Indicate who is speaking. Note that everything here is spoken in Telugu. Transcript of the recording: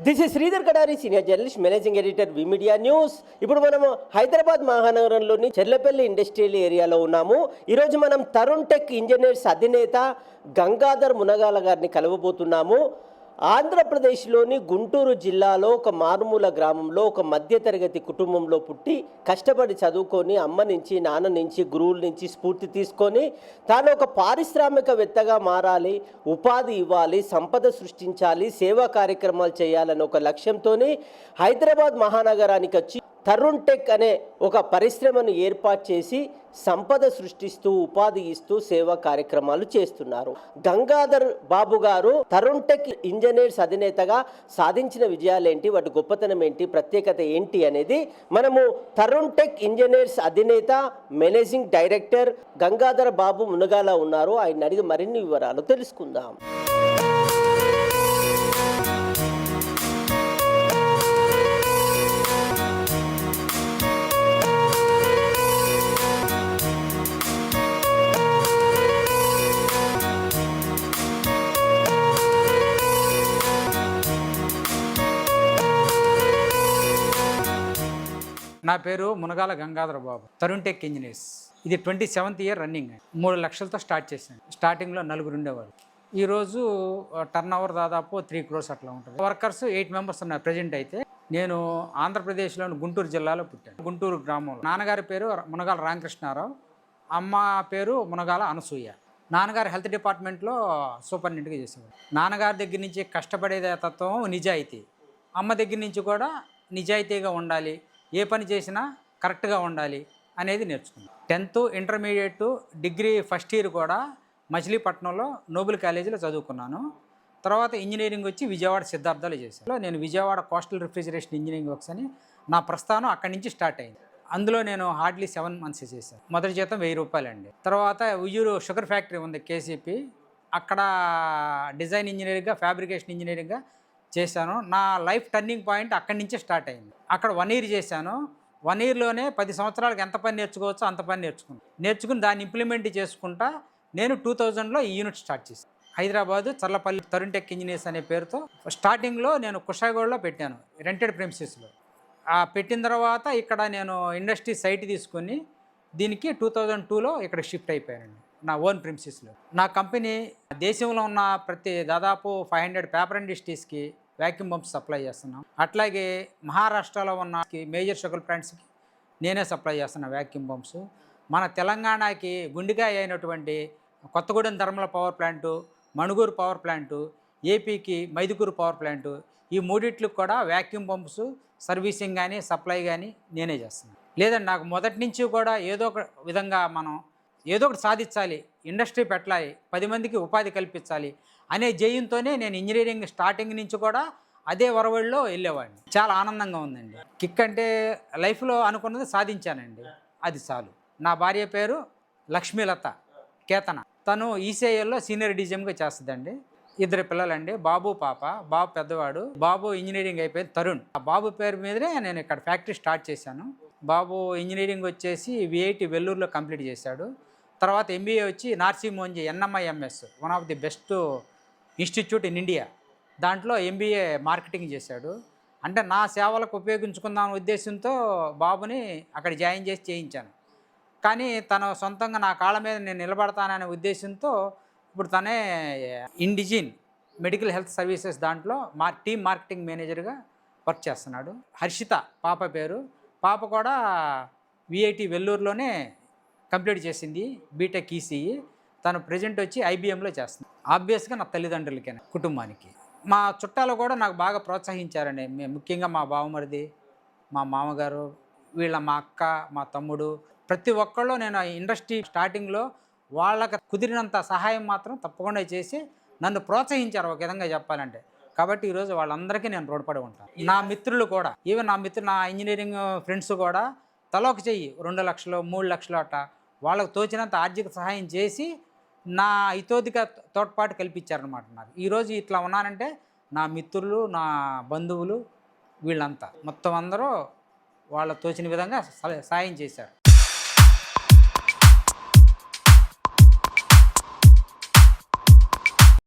Speaker 1: This is Sridhar Kadari, senior journalist, managing editor, we media news. ఇప్పుడు మనము హైదరాబాద్ మహానగరంలోని చెర్లపల్లి ఇండస్ట్రియల్ ఏరియాలో ఉన్నాము. ఈరోజు మనం తరుణ్ టెక్ ఇంజనీర్స్ అధినేత గంగాధర్ మునగాల గారిని కలవబోతున్నాము. ఆంధ్రప్రదేశ్లోని గుంటూరు జిల్లాలో ఒక మారుమూల గ్రామంలో ఒక మధ్యతరగతి కుటుంబంలో పుట్టి కష్టపడి చదువుకొని అమ్మ నుంచి నాన్న నుంచి గురువుల నుంచి స్ఫూర్తి తీసుకొని తాను ఒక పారిశ్రామికవేత్తగా మారాలి, ఉపాధి ఇవ్వాలి, సంపద సృష్టించాలి, సేవా కార్యక్రమాలు చేయాలని ఒక లక్ష్యంతో హైదరాబాద్ మహానగరానికి వచ్చి తరుణ్ టెక్ అనే ఒక పరిశ్రమను ఏర్పాటు చేసి సంపద సృష్టిస్తూ ఉపాధి ఇస్తూ సేవా కార్యక్రమాలు చేస్తున్నారు. గంగాధర్ బాబు గారు తరుణ్ టెక్ ఇంజనీర్స్ అధినేతగా సాధించిన విజయాలేంటి, వాటి గొప్పతనం ఏంటి, ప్రత్యేకత ఏంటి అనేది మనము తరుణ్ టెక్ ఇంజనీర్స్ అధినేత మేనేజింగ్ డైరెక్టర్ గంగాధర్ బాబు మునగాల ఉన్నారు. ఆయన అడిగి మరిన్ని వివరాలు తెలుసుకుందాం.
Speaker 2: నా పేరు మునగాల గంగాధర బాబు, తరుణ్ టెక్ ఇంజనీర్స్. ఇది 27th ఇయర్ రన్నింగ్. 3 లక్షలతో స్టార్ట్ చేశాను. స్టార్టింగ్లో 4 ఉండేవారు. ఈరోజు టర్న్ ఓవర్ దాదాపు 3 crores అట్లా ఉంటుంది. వర్కర్స్ 8 members ఉన్నారు ప్రజెంట్. అయితే నేను ఆంధ్రప్రదేశ్లోని గుంటూరు జిల్లాలో పుట్టాను, గుంటూరు గ్రామంలో. నాన్నగారి పేరు మునగాల రామకృష్ణారావు, అమ్మ పేరు మునగాల అనసూయ. నాన్నగారు హెల్త్ డిపార్ట్మెంట్లో సూపరింటెండెంట్గా చేసేవారు. నాన్నగారి దగ్గర నుంచి కష్టపడే తత్వం, నిజాయితీ. అమ్మ దగ్గర నుంచి కూడా నిజాయితీగా ఉండాలి, ఏ పని చేసినా కరెక్ట్గా ఉండాలి అనేది నేర్చుకున్నాను. 10th intermediate degree first year కూడా మచిలీపట్నంలో నోబెల్ కాలేజీలో చదువుకున్నాను. తర్వాత ఇంజనీరింగ్ వచ్చి విజయవాడ సిద్ధార్థలో చేశాను. నేను Vijayawada coastal refrigeration engineering works అని నా ప్రస్థానం అక్కడి నుంచి స్టార్ట్ అయింది. అందులో నేను హార్డ్లీ 7 months చేశాను. మొదటి జీతం 1000 రూపాయలండి. తర్వాత ఉయ్యూరు షుగర్ ఫ్యాక్టరీ ఉంది, కేసీపీ. అక్కడ డిజైన్ ఇంజనీరింగ్గా, ఫ్యాబ్రికేషన్ ఇంజనీరింగ్గా చేశాను. నా లైఫ్ టర్నింగ్ పాయింట్ అక్కడి నుంచే స్టార్ట్ అయింది. అక్కడ 1 year చేశాను. 1 yearలోనే 10 సంవత్సరాలకు ఎంత పని నేర్చుకోవచ్చో అంత పని నేర్చుకుని దాన్ని ఇంప్లిమెంట్ చేసుకుంటా నేను 2000లో ఈ యూనిట్ స్టార్ట్ చేశాను. హైదరాబాద్ చర్లపల్లి తరుణ్ టెక్ ఇంజనీర్స్ అనే పేరుతో స్టార్టింగ్లో నేను కుషాయిగూడలో పెట్టాను, రెంటెడ్ ప్రెమిసెస్లో. పెట్టిన తర్వాత ఇక్కడ నేను ఇండస్ట్రీ సైట్ తీసుకుని దీనికి 2002లో ఇక్కడ షిఫ్ట్ అయిపోయానండి, నా ఓన్ ప్రిన్సెస్లో. నా కంపెనీ దేశంలో ఉన్న దాదాపు 500 పేపర్ ఇండస్ట్రీస్కి వ్యాక్యూమ్ పంప్స్ సప్లై చేస్తున్నాం. అట్లాగే మహారాష్ట్రలో ఉన్న మేజర్ షుగర్ ప్లాంట్స్కి నేనే సప్లై చేస్తున్నా వ్యాక్యూమ్ పంప్స్. మన తెలంగాణకి గుండెకాయ అయినటువంటి Kothagudem thermal power plant, Manuguru power plant, ఏపీకి మైదుకూరు పవర్ ప్లాంటు, ఈ మూడిట్లకు కూడా వ్యాక్యూమ్ పంప్స్ సర్వీసింగ్ కానీ సప్లై కానీ నేనే చేస్తున్నాను. లేదండి, నాకు మొదటి నుంచి కూడా ఏదో ఒక విధంగా మనం ఏదో ఒకటి సాధించాలి, ఇండస్ట్రీ పెట్టాలి, 10 మందికి ఉపాధి కల్పించాలి అనే జయంతోనే నేను ఇంజనీరింగ్ స్టార్టింగ్ నుంచి కూడా అదే వరవడిలో వెళ్ళేవాడిని. చాలా ఆనందంగా ఉందండి. కిక్ అంటే లైఫ్లో అనుకున్నది సాధించానండి, అది చాలు. నా భార్య పేరు లక్ష్మీలత కేతన. తను ఈసీఐఎల్లో సీనియర్ డీజీఎంగా చేస్తుందండి. 2 పిల్లలండి, బాబు పాప. బాబు పెద్దవాడు. బాబు ఇంజనీరింగ్ అయిపోయింది, తరుణ్. ఆ బాబు పేరు మీదనే నేను ఇక్కడ ఫ్యాక్టరీ స్టార్ట్ చేశాను. బాబు ఇంజనీరింగ్ వచ్చేసి విఐటి వెల్లూరులో కంప్లీట్ చేశాడు. తర్వాత ఎంబీఏ వచ్చి Narsee Monjee NMIMS, one of the best institute in India, దాంట్లో ఎంబీఏ మార్కెటింగ్ చేశాడు. అంటే నా సేవలకు ఉపయోగించుకుందాం ఉద్దేశంతో బాబుని అక్కడ జాయిన్ చేసి చేయించాను. కానీ తను సొంతంగా నా కాళ్ళ మీద నేను నిలబడతాననే ఉద్దేశంతో ఇప్పుడు తనే ఇండిజిన్ మెడికల్ హెల్త్ సర్వీసెస్ దాంట్లో టీమ్ మార్కెటింగ్ మేనేజర్గా వర్క్ చేస్తున్నాడు. హర్షిత పాప పేరు. పాప కూడా విఐటి వెల్లూరులోనే కంప్లీట్ చేసింది, బీటెక్ ఈసీఈ. తను ప్రజెంట్ వచ్చి ఐబీఎంలో చేస్తుంది. ఆబ్వియస్గా నా తల్లిదండ్రులకే, కుటుంబానికి. మా చుట్టాలు కూడా నాకు బాగా ప్రోత్సహించారండి. ముఖ్యంగా మా బావమరిది, మా మామగారు, మా అక్క, మా తమ్ముడు, ప్రతి ఒక్కళ్ళు నేను ఇండస్ట్రీ స్టార్టింగ్లో వాళ్ళకి కుదిరినంత సహాయం మాత్రం తప్పకుండా చేసి నన్ను ప్రోత్సహించారు, ఒక విధంగా చెప్పాలంటే. కాబట్టి ఈరోజు వాళ్ళందరికీ నేను రుణపడి ఉంటాను. నా మిత్రులు కూడా, ఈవెన్ నా ఇంజనీరింగ్ ఫ్రెండ్స్ కూడా తలోక చెయ్యి 2 లక్షలు 3 లక్షలు అట్లా వాళ్ళకు తోచినంత ఆర్థిక సహాయం చేసి నా ఇతోధిక తోడ్పాటు కల్పించారనమాట నాకు. ఈరోజు ఇట్లా ఉన్నానంటే నా మిత్రులు, నా బంధువులు, వీళ్ళంతా మొత్తం అందరూ వాళ్ళ తోచిన విధంగా సాయం చేశారు.